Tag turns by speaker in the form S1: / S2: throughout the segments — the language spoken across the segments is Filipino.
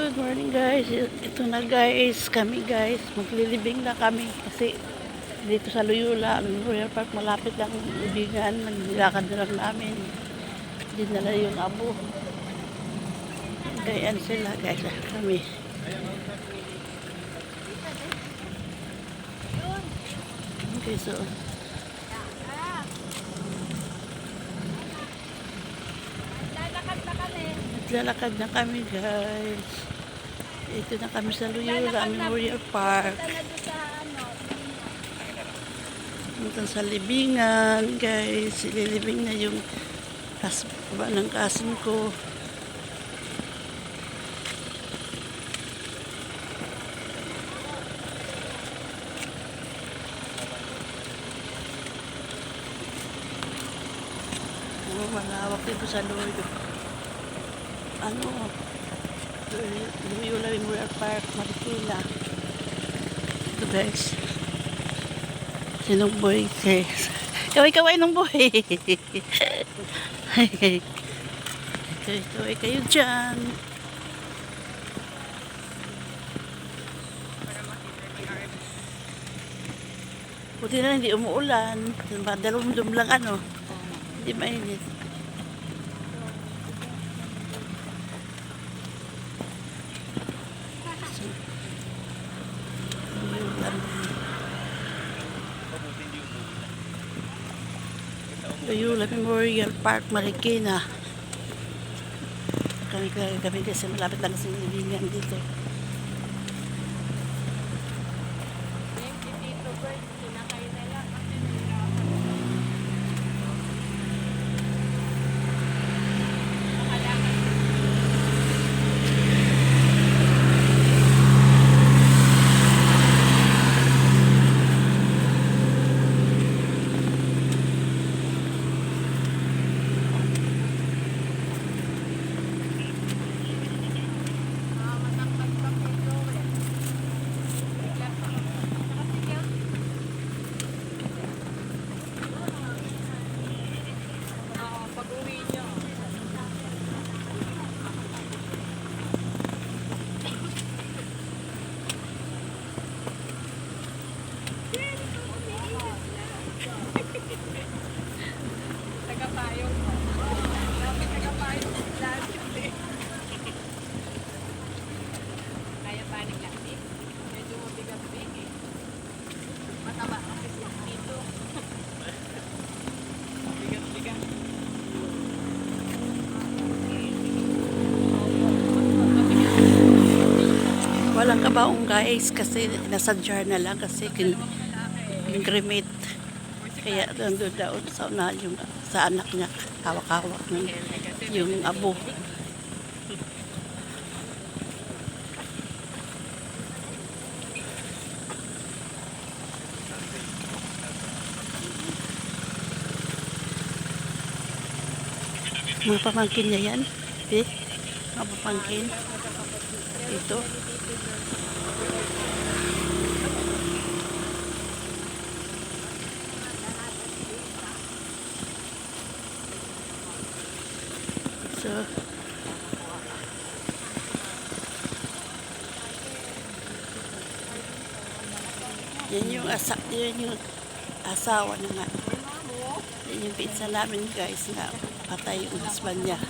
S1: Good morning guys. Ito na guys, kami guys, maglilibing na kami kasi dito sa Loyola, Memorial Park, malapit lang ang libingan, maglilakad na lang namin. Dinala yung abo. Gayan sila guys, kami. Okay, so lalakad na kami guys. Ito na kami sa Loyola Memorial Park. Punta sa libingan guys. Ililibing na yung baba ng kasin ko. Malawak dito sa Loyola. Loyola Memorial Park, Marikina. Ito guys. Sinong boy? Kaway-kaway ng boy. Kaway kayo dyan. Buti na hindi umuulan. Dalumdum lang hindi mainit. Loyola Memorial Park, Marikina. Kami kasi malapit lang sa libingan dito. Walang kabaong guys kasi nasa jar na lang kasi yung cremate. Kaya doon daw sa una yung sa anak niya hawak-hawak ng yung abo. Mga pamangkin niya yan. Mga pamangkin. Ito. So, yan yung asawa na nga. Yan yung pinsan namin guys na patay yung husband niya.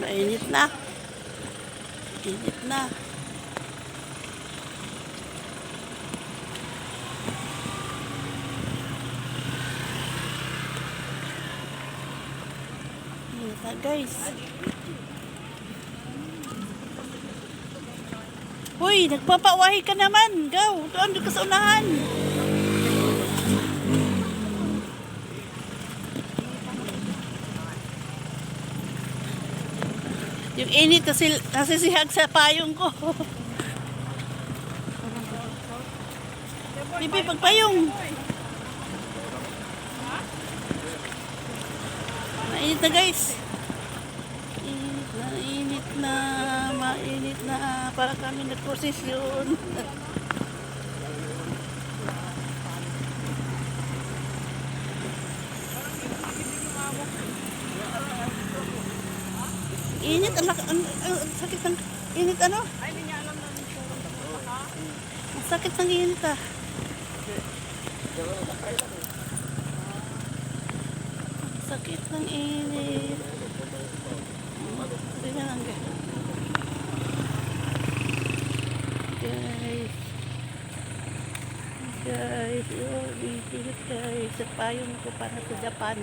S1: Mainit na. Init na. Init na guys. Hoy, nagpapawahi ka naman. Go, doon ka sa unahan. Yung init kasi nasisihag sa payong ko. Bibi, pagpayong. Init na guys. Init na, mainit na. Para kami nagposisyon. Init, ang sakit ng init ano?
S2: Ay, hindi niya alam na
S1: Ang sakit ng init ah. Ang sakit ng init. Tingnan lang guys. Guys, oh, init guys. Sa payong ko para sa Japan.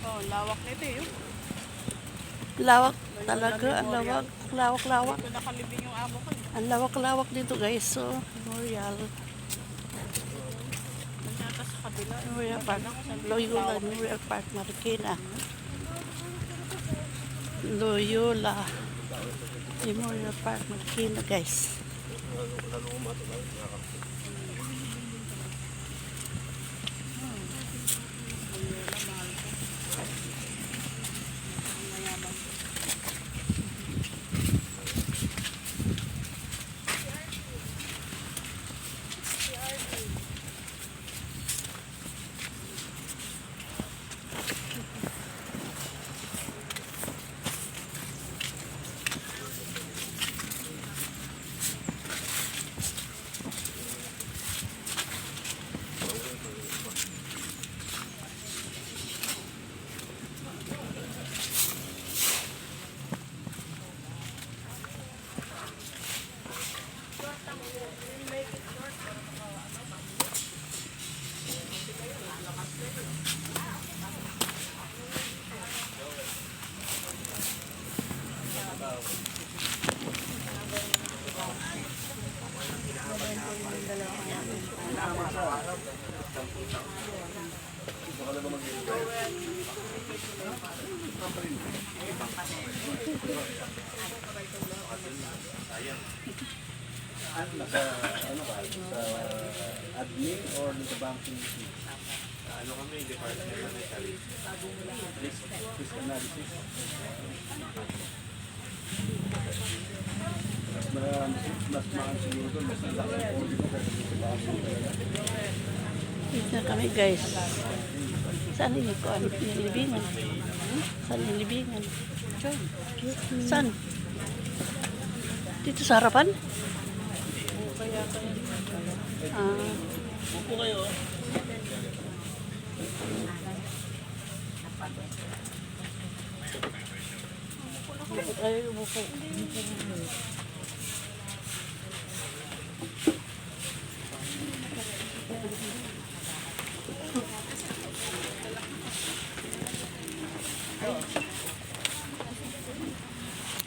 S2: Oh, lawak nito eh.
S1: Lawak talaga, ang lawak. Lawak.
S2: Ito nakalibing yung amo ko.
S1: Ang lawak dito guys. So, Memorial.
S2: Nasa sa kabila.
S1: Memorial Park. Loyola Memorial Park, Marikina. Loyola Memorial Park, Marikina guys.
S3: Nasa ano ka? Sa admin or sa banking? Ano kami, department monetary. Risk analysis. Mas mahal siguro doon. Mas nalaki ang audit ko kasi sa banking.
S1: Dito na kami guys. Saan yung kuan? Yung libingan. Saan yung libingan? Saan? Dito sa harapan? Ah.
S3: Upo kayo.
S1: Ay, umupo.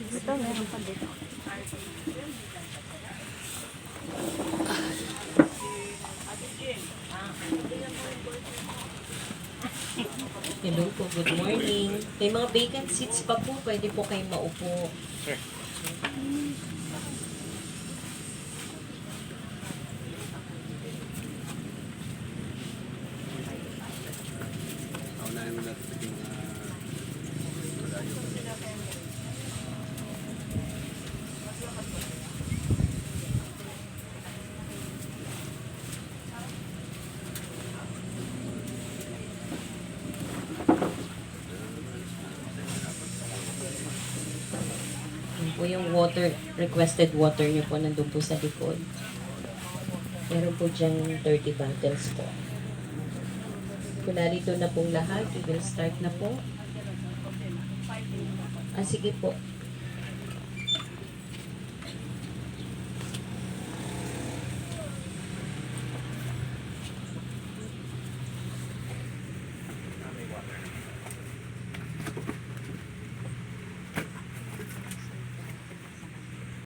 S1: Ito, meron pa dito.
S4: Hello po, good morning. May mga vacant seats pa po, pwede po kayong maupo.
S3: Sure. Naunahin mo natin yung malayo.
S4: Yun po yung water, requested water niyo po nandun po sa likod. Meron po dyan 30 bottles po. Kung narito na pong lahat, we will start na po. Ah, sige po.